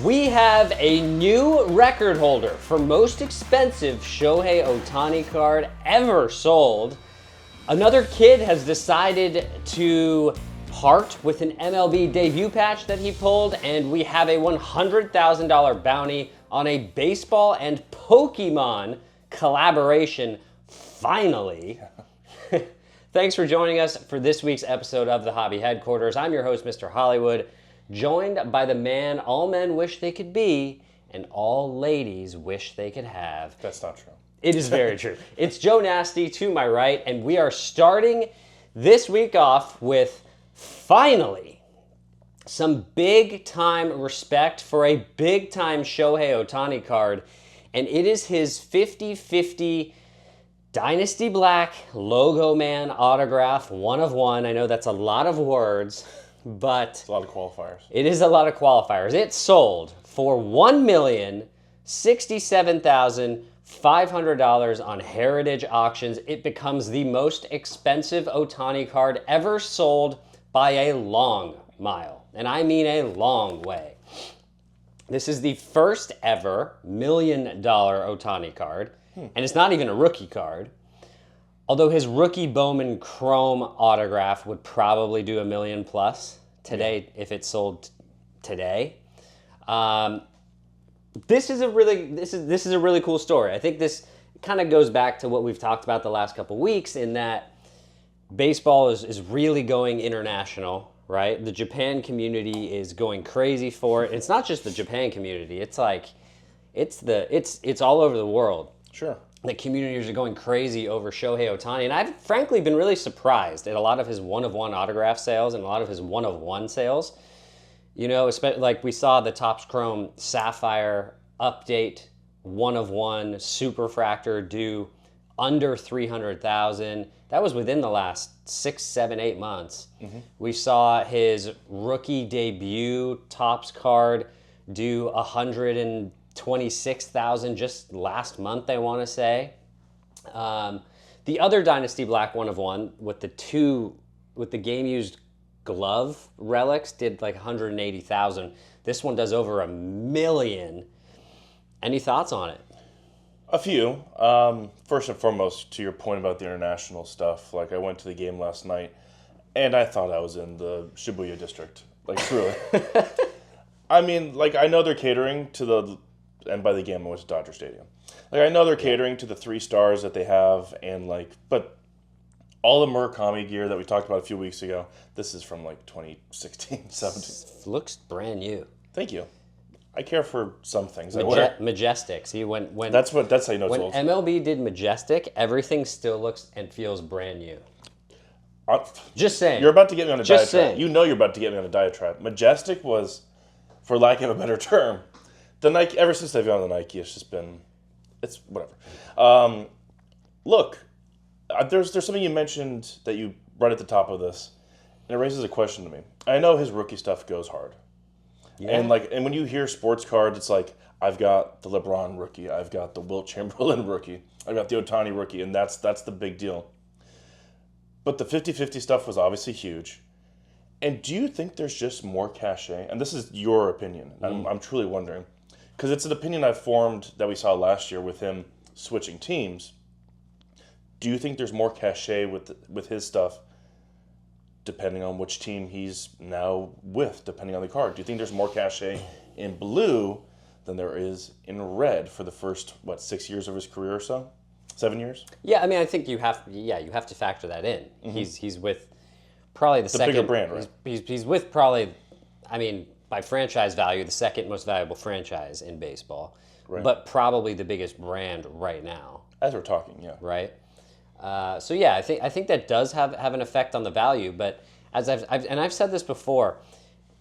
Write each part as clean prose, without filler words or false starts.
We have a new record holder for most expensive Shohei Ohtani card ever sold. Another kid has decided to part with an MLB debut patch that he pulled, and we have a $100,000 bounty on a baseball and Pokemon collaboration, finally. Thanks for joining us for this week's episode of The Hobby Headquarters. I'm your host, Mr. Hollywood, joined by the man all men wish they could be and all ladies wish they could have. That's not true. It is very true. It's Joe Nasty to my right, and we are starting this week off with, finally, some big-time respect for a big-time Shohei Ohtani card, and it is his 50-50 Dynasty Black Logo Man autograph, 1 of 1. I know that's a lot of words, but it's a lot of qualifiers. It is a lot of qualifiers. It sold for $1,067,500 on Heritage Auctions. It becomes the most expensive Ohtani card ever sold by a long mile, and I mean a long way. This is the first ever $1 million Ohtani card, and it's not even a rookie card. Although his rookie Bowman Chrome autograph would probably do $1 million plus today if it sold today. This is a really cool story. I think this kind of goes back to what we've talked about the last couple weeks, in that baseball is really going international, right? The Japan community is going crazy for it. It's not just the Japan community. It's like it's all over the world. Sure. The communities are going crazy over Shohei Ohtani, and I've frankly been really surprised at a lot of his 1 of 1 autograph sales and a lot of his 1 of 1 sales. You know, especially like we saw the Topps Chrome Sapphire update 1 of 1 Superfractor do under 300,000. That was within the last 6, 7, 8 months. Mm-hmm. We saw his rookie debut Topps card do 126,000 just last month, I want to say. The other Dynasty Black 1 of 1 with the game used glove relics did like 180,000. This one does over $1 million. Any thoughts on it? A few. First and foremost, to your point about the international stuff, like I went to the game last night and I thought I was in the Shibuya district. Like, truly. I mean, like, I know they're catering to and by the game I went to Dodger Stadium. Like, I know they're catering to the 3 stars that they have, and like, but all the Murakami gear that we talked about a few weeks ago, this is from like 2016, 17. Looks brand new. Thank you. I care for some things. Majestic. See, when that's how you know it's old. When MLB did Majestic, everything still looks and feels brand new. Just saying. You're about to get me on a diatribe. Saying. You know you're about to get me on a diatribe. Majestic was, for lack of a better term, the Nike. Ever since they've gone to the Nike, it's just been, it's whatever. Look, there's something you mentioned that you right at the top of this, and it raises a question to me. I know his rookie stuff goes hard. Yeah. And when you hear sports cards, it's like, I've got the LeBron rookie, I've got the Wilt Chamberlain rookie, I've got the Ohtani rookie, and that's the big deal. But the 50-50 stuff was obviously huge. And do you think there's just more cachet? And this is your opinion. I'm truly wondering. Because it's an opinion I've formed that we saw last year with him switching teams. Do you think there's more cachet with his stuff depending on which team he's now with, depending on the card? Do you think there's more cachet in blue than there is in red for the first, 6 years of his career or so? 7 years? Yeah, I mean, I think you have to factor that in. Mm-hmm. He's with probably the second bigger brand, right? He's with probably, I mean, by franchise value, the second most valuable franchise in baseball, right. But probably the biggest brand right now. As we're talking, yeah. Right. So yeah, I think that does have an effect on the value. But as I've said this before,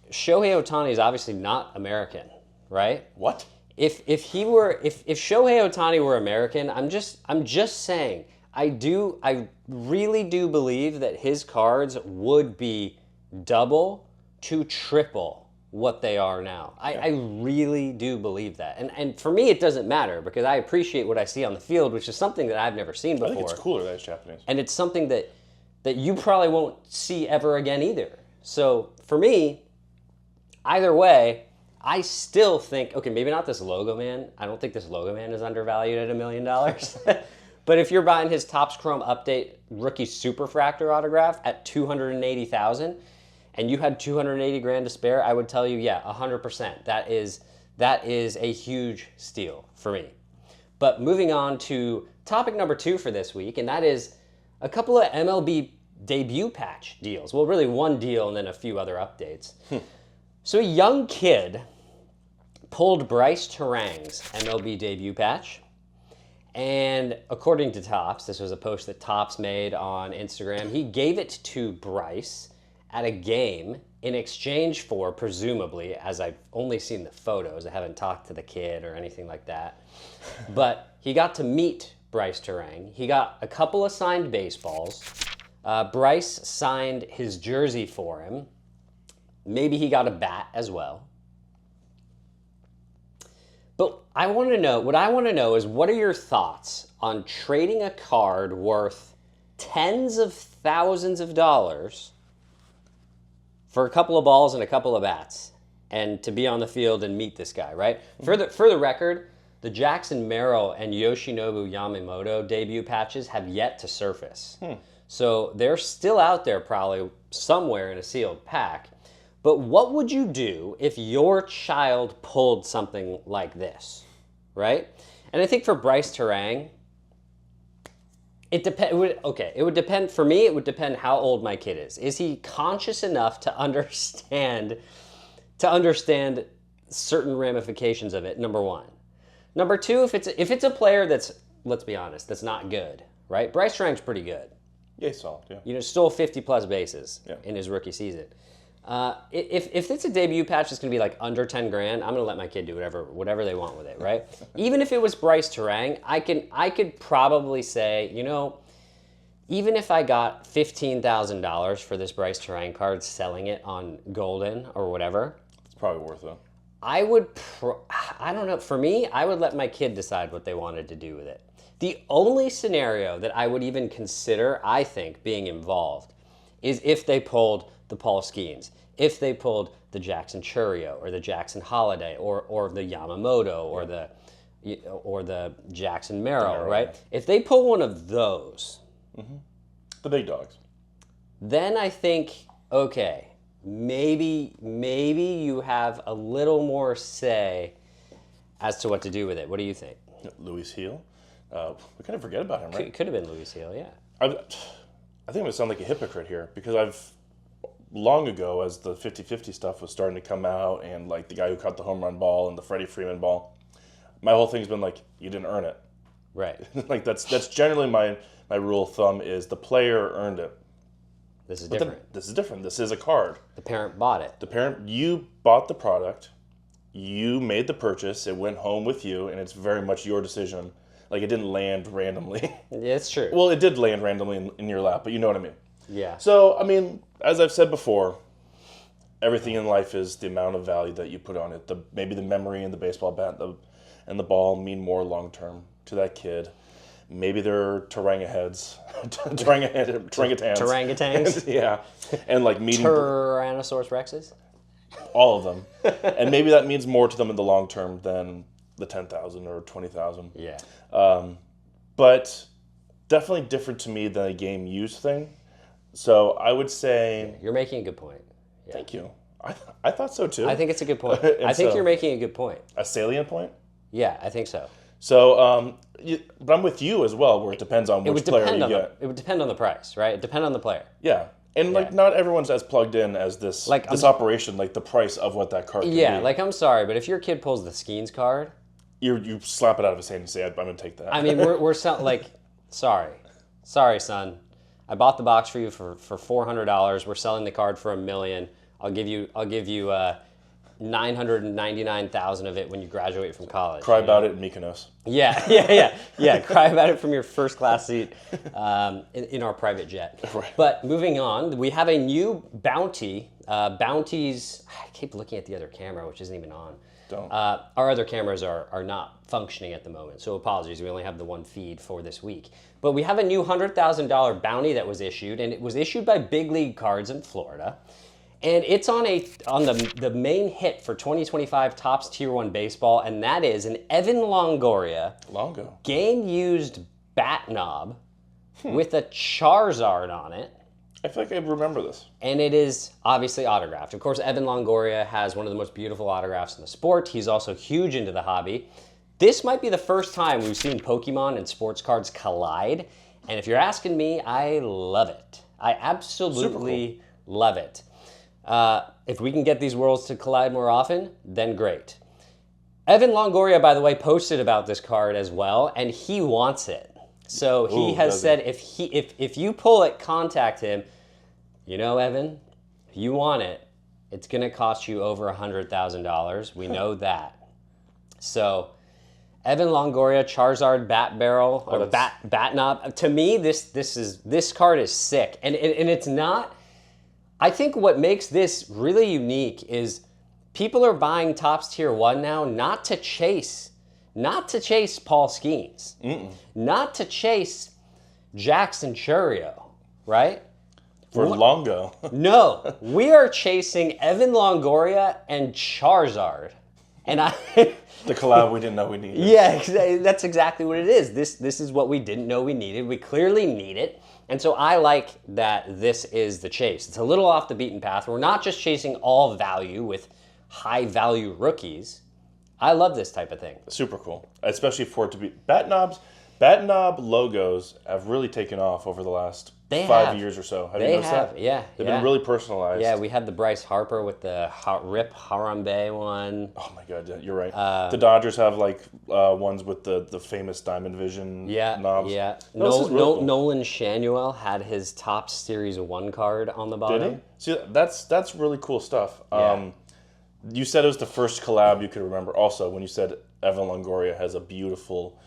Shohei Ohtani is obviously not American, right? What? If Shohei Ohtani were American, I'm just saying, I really do believe that his cards would be double to triple what they are now. I really do believe that. And for me, it doesn't matter because I appreciate what I see on the field, which is something that I've never seen before. I think it's cooler that it's Japanese. And it's something that you probably won't see ever again either. So for me, either way, I still think, okay, maybe not this Logo Man. I don't think this Logo Man is undervalued at $1 million. But if you're buying his Topps Chrome Update rookie Superfractor autograph at $280,000 and you had 280 grand to spare, I would tell you, yeah, 100%. That is a huge steal for me. But moving on to topic number 2 for this week, and that is a couple of MLB debut patch deals. Well, really one deal and then a few other updates. So a young kid pulled Bryce Terang's MLB debut patch. And according to Topps, this was a post that Topps made on Instagram, he gave it to Bryce at a game in exchange for, presumably, as I've only seen the photos, I haven't talked to the kid or anything like that, but he got to meet Bryce Terang. He got a couple of signed baseballs. Bryce signed his jersey for him. Maybe he got a bat as well. But what I want to know is, what are your thoughts on trading a card worth tens of thousands of dollars for a couple of balls and a couple of bats and to be on the field and meet this guy, right? For the record, the Jackson Merrill and Yoshinobu Yamamoto debut patches have yet to surface. So they're still out there probably somewhere in a sealed pack. But what would you do if your child pulled something like this, right? And I think for Bryce Terang, it would depend, for me, it would depend how old my kid is. Is he conscious enough to understand certain ramifications of it, number one. Number two, if it's a player that's, let's be honest, that's not good, right? Bryce Terang's pretty good. Yeah, he's solid, yeah. You know, stole 50-plus bases in his rookie season. If it's a debut patch that's going to be like under 10 grand, I'm going to let my kid do whatever they want with it, right? Even if it was Bryce Terang, I could probably say, you know, even if I got $15,000 for this Bryce Terang card, selling it on Golden or whatever, it's probably worth it. I don't know. For me, I would let my kid decide what they wanted to do with it. The only scenario that I would even consider, I think, being involved is if they pulled the Paul Skeens, if they pulled the Jackson Churio or the Jackson Holiday or the Yamamoto or the Jackson Merrill, right? If they pull one of those, the big dogs, then I think, okay, maybe you have a little more say as to what to do with it. What do you think? Luis Heel. We kind of forget about him, right? Could have been Luis Heel, yeah. I think I'm going to sound like a hypocrite here because long ago, as the 50-50 stuff was starting to come out and like the guy who caught the home run ball and the Freddie Freeman ball, my whole thing's been like, you didn't earn it. Right. Like that's generally my rule of thumb is the player earned it. This is different. This is different. This is a card. The parent bought it. You bought the product, you made the purchase, it went home with you, and it's very much your decision. Like, it didn't land randomly. Yeah, it's true. Well, it did land randomly in your lap, but you know what I mean. Yeah. So, I mean, as I've said before, everything in life is the amount of value that you put on it. Maybe the memory and the baseball bat and the ball mean more long-term to that kid. Maybe they're Tarangahans. Orangutans? Yeah. And like meeting... Tyrannosaurus Rexes? All of them. And maybe that means more to them in the long term than the 10,000 or 20,000. Yeah. But definitely different to me than a game used thing. So I would say... You're making a good point. Yeah. Thank you. I thought so too. I think it's a good point. I think you're making a good point. A salient point? Yeah, I think so. So, but I'm with you as well, where it depends on which player you get. It would depend on the price, right? It depend on the player. Yeah. And like not everyone's as plugged in as this operation, like the price of what that card could be. Yeah, like I'm sorry, but if your kid pulls the Skeens card... You slap it out of his hand and say, I'm going to take that. I mean, we're like, sorry, son. I bought the box for you for $400. We're selling the card for $1 million. I'll give you 999,000 of it when you graduate from college. Cry about it in Mykonos. Yeah. Cry about it from your first class seat in our private jet. Right. But moving on, we have a new bounty. Bounties. I keep looking at the other camera, which isn't even on. Don't. Our other cameras are not functioning at the moment, so apologies. We only have the one feed for this week. But we have a new $100,000 bounty that was issued, and it was issued by Big League Cards in Florida. And it's on the main hit for 2025 Topps Tier 1 Baseball, and that is an Evan Longoria game-used bat knob with a Charizard on it. I feel like I remember this. And it is obviously autographed. Of course, Evan Longoria has one of the most beautiful autographs in the sport. He's also huge into the hobby. This might be the first time we've seen Pokemon and sports cards collide. And if you're asking me, I love it. I absolutely love it. If we can get these worlds to collide more often, then great. Evan Longoria, by the way, posted about this card as well, and he wants it. So he has said if you pull it, contact him. You know, Evan, if you want it, it's going to cost you over $100,000. We know that. So Evan Longoria, Charizard bat barrel or bat knob. To me, this card is sick, and it's not. I think what makes this really unique is people are buying Topps Tier 1 now not to chase Paul Skeens, not to chase Jackson Chourio, right? For Longo. No, we are chasing Evan Longoria and Charizard. And the collab we didn't know we needed. Yeah, that's exactly what it is. This is what we didn't know we needed. We clearly need it. And so I like that this is the chase. It's a little off the beaten path. We're not just chasing all value with high value rookies. I love this type of thing. Super cool, especially for it to be bat knob logos have really taken off over the last 5 years or so. Have you noticed that? Yeah. They've been really personalized. Yeah, we had the Bryce Harper with the Rip Harambe one. Oh my God, yeah, you're right. The Dodgers have like ones with the famous Diamond Vision knobs. Yeah. Cool. Nolan Shanuel had his Topps Series 1 card on the bottom. Did he? See, that's really cool stuff. Yeah. You said it was the first collab you could remember. Also, when you said Evan Longoria has a beautiful,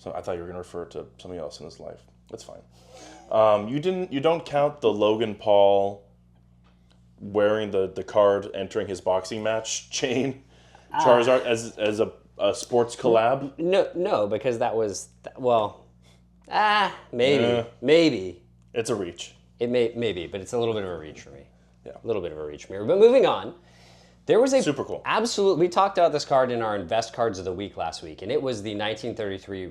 I thought you were going to refer to something else in his life. That's fine. You don't count the Logan Paul wearing the card entering his boxing match chain Charizard as a sports collab? No, because that was maybe. It's a reach. It maybe, but it's a little bit of a reach for me. Yeah, a little bit of a reach for me. But moving on. There was a super cool. We talked about this card in our Invest Cards of the Week last week, and it was the 1933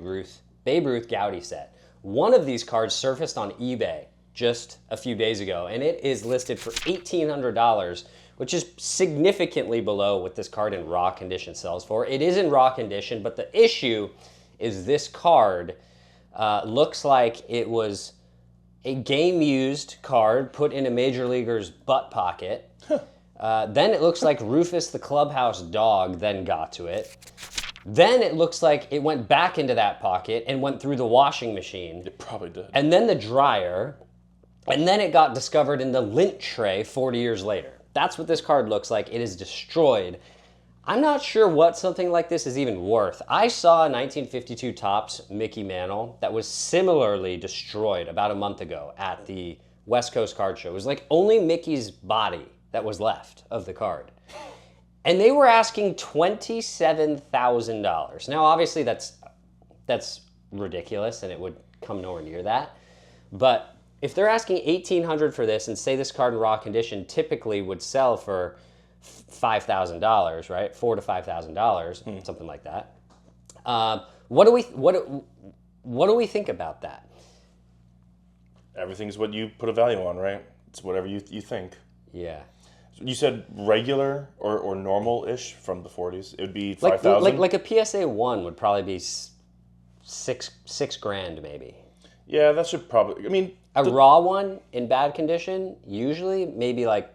Babe Ruth Goudey set. One of these cards surfaced on eBay just a few days ago, and it is listed for $1,800, which is significantly below what this card in raw condition sells for. It is in raw condition, but the issue is this card looks like it was a game-used card put in a major leaguer's butt pocket. Then it looks like Rufus the clubhouse dog then got to it. Then it looks like it went back into that pocket and went through the washing machine. It probably did. And then the dryer. And then it got discovered in the lint tray 40 years later. That's what this card looks like. It is destroyed. I'm not sure what something like this is even worth. I saw a 1952 Topps Mickey Mantle that was similarly destroyed about a month ago at the West Coast Card Show. It was like only Mickey's body that was left of the card. And they were asking $27,000. Now, obviously, that's ridiculous, and it would come nowhere near that. But if they're asking $1,800 for this, and say this card in raw condition typically would sell for $5,000, right? $4,000 to $5,000, something like that. What do we think about that? Everything's what you put a value on, right? It's whatever you think. Yeah. You said regular or normal-ish from the 40s. It would be $5,000? Like a PSA 1 would probably be six grand maybe. Yeah, that should probably, I mean... A raw one in bad condition, usually maybe like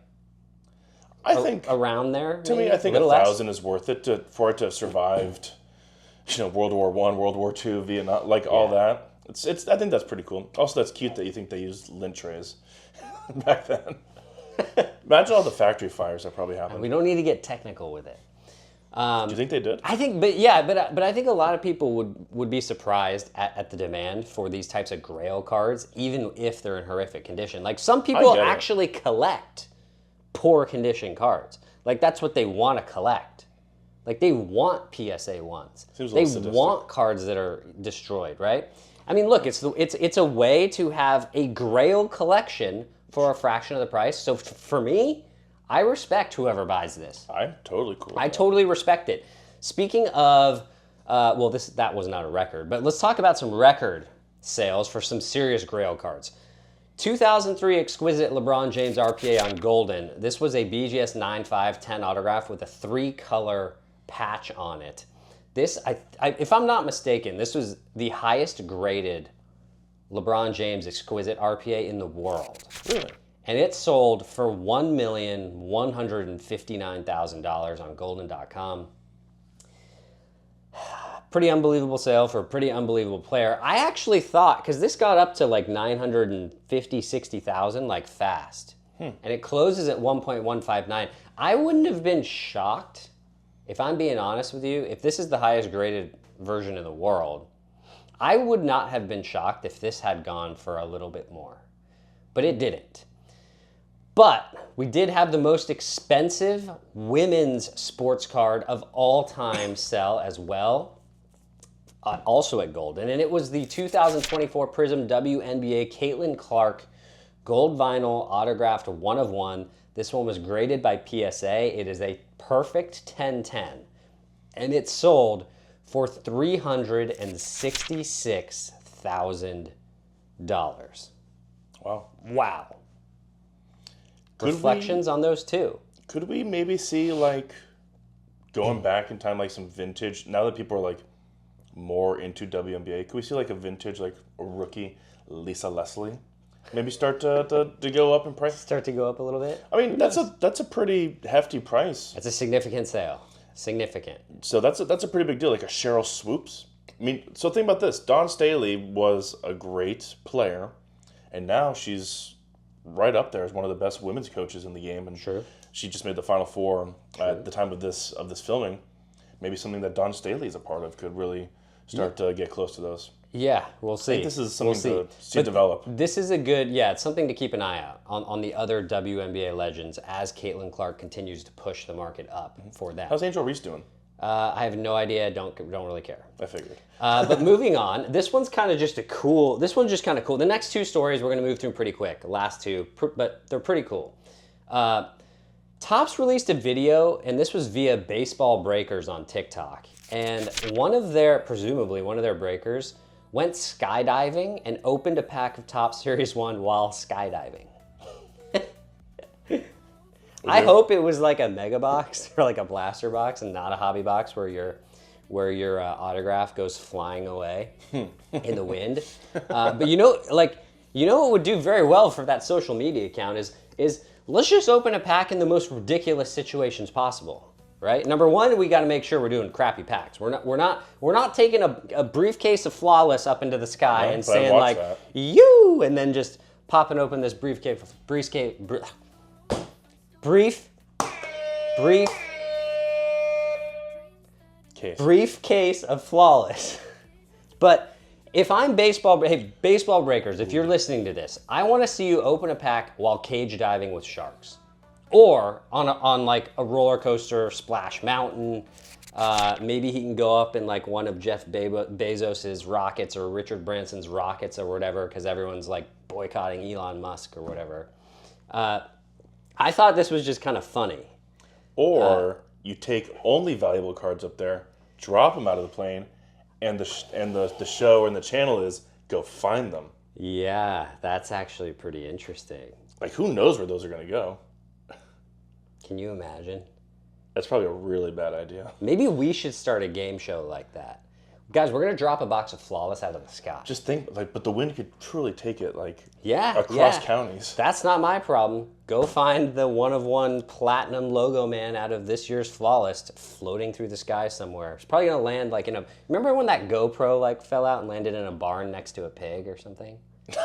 I think around there. To me, I think $1,000 is worth it for it to have survived, World War I, World War II, Vietnam, all that. It's. I think that's pretty cool. Also, that's cute that you think they used lint trays back then. Imagine all the factory fires that probably happened. We don't need to get technical with it. Do you think they did? I think, but I think a lot of people would be surprised at the demand for these types of Grail cards, even if they're in horrific condition. Like some people actually collect poor condition cards. Like that's what they want to collect. Like they want PSA ones. They want cards that are destroyed, right? I mean, look, it's a way to have a Grail collection for a fraction of the price. So for me, I respect whoever buys this. I'm totally cool. I totally respect it. Speaking of, well, that was not a record, but let's talk about some record sales for some serious Grail cards. 2003 exquisite LeBron James RPA on Golden. This was a BGS 9/5/10 autograph with a 3-color patch on it. This, if I'm not mistaken, this was the highest graded LeBron James exquisite RPA in the world. Really? And it sold for $1,159,000 on golden.com. Pretty unbelievable sale for a pretty unbelievable player. I actually thought, because this got up to like 950, 60,000 like fast. And it closes at 1.159. I wouldn't have been shocked, if I'm being honest with you, if this is the highest graded version in the world. I would not have been shocked if this had gone for a little bit more. But it didn't. But we did have the most expensive women's sports card of all time sell as well, also at Golden. And it was the 2024 Prism WNBA Caitlin Clark gold vinyl autographed 1 of 1. This one was graded by PSA. It is a perfect 10/10. And it sold for $366,000. Wow. Wow. Reflections on those two. Could we maybe see, like, going back in time, like some vintage, now that people are like more into WNBA, could we see like a vintage, like a rookie Lisa Leslie maybe start to go up in price? Start to go up a little bit? I mean, that's a pretty hefty price. That's a significant sale. Significant. So that's a pretty big deal, like a Cheryl Swoops. I mean, so think about this. Dawn Staley was a great player, and now she's right up there as one of the best women's coaches in the game. And Sure. She just made the Final Four at the time of this filming. Maybe something that Dawn Staley is a part of could really start to get close to those. Yeah, we'll see. I think this is something to see develop. This is a good, it's something to keep an eye out on the other WNBA legends as Caitlin Clark continues to push the market up for that. How's Angel Reese doing? I have no idea. Don't really care. I figured. But moving on, this one's kind of just cool. The next two stories we're going to move through pretty quick. The last two, but they're pretty cool. Topps released a video, and this was via Baseball Breakers on TikTok. And presumably one of their breakers, went skydiving and opened a pack of Topps Series 1 while skydiving. I hope it was like a mega box or like a blaster box and not a hobby box where your autograph goes flying away in the wind. But what would do very well for that social media account is let's just open a pack in the most ridiculous situations possible, right? Number one, we got to make sure we're doing crappy packs. We're not taking a briefcase of Flawless up into the sky and saying like you, and then just popping open this briefcase of Flawless. But if I'm Baseball Breakers, if you're listening to this, I want to see you open a pack while cage diving with sharks, or on like a roller coaster, Splash Mountain. Maybe he can go up in like one of Jeff Bezos's rockets or Richard Branson's rockets or whatever, because everyone's like boycotting Elon Musk or whatever. I thought this was just kind of funny. Or you take only valuable cards up there, drop them out of the plane, and the show and the channel is go find them. Yeah, that's actually pretty interesting. Like, who knows where those are going to go? Can you imagine? That's probably a really bad idea. Maybe we should start a game show like that. Guys, we're going to drop a box of Flawless out of the sky. Just think, but the wind could truly take it, across counties. That's not my problem. Go find the 1 of 1 platinum logo man out of this year's Flawless floating through the sky somewhere. It's probably going to land like remember when that GoPro fell out and landed in a barn next to a pig or something?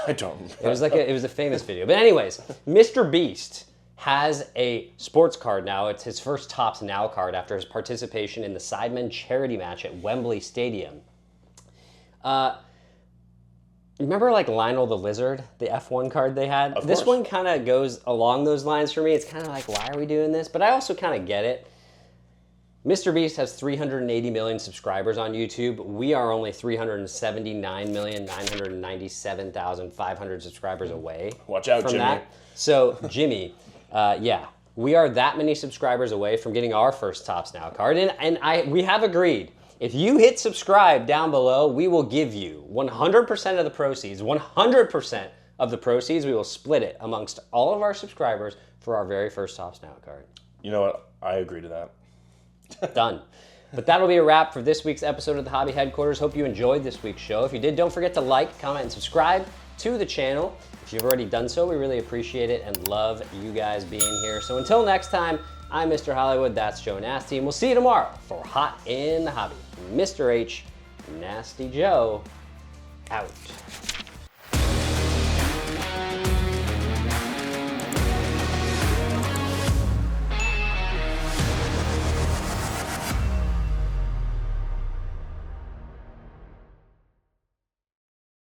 I don't remember. It was a famous video. But anyways, MrBeast has a sports card now. It's his first Topps Now card after his participation in the Sidemen charity match at Wembley Stadium. Remember Lionel the Lizard, the F1 card they had? This one kind of goes along those lines for me. It's kind of like, why are we doing this? But I also kind of get it. MrBeast has 380 million subscribers on YouTube. We are only 379,997,500 subscribers away. Watch out, from Jimmy. That. So, Jimmy, we are that many subscribers away from getting our first Tops Now card. And we have agreed, if you hit subscribe down below, we will give you 100% of the proceeds, 100% of the proceeds. We will split it amongst all of our subscribers for our very first Tops Now card. You know what? I agree to that. Done. But that'll be a wrap for this week's episode of the Hobby Headquarters. Hope you enjoyed this week's show. If you did, don't forget to like, comment, and subscribe to the channel. If you've already done so, we really appreciate it and love you guys being here. So until next time, I'm Mr. Hollywood, that's Joe Nasty, and we'll see you tomorrow for Hot in the Hobby. Mr. H, Nasty Joe, out.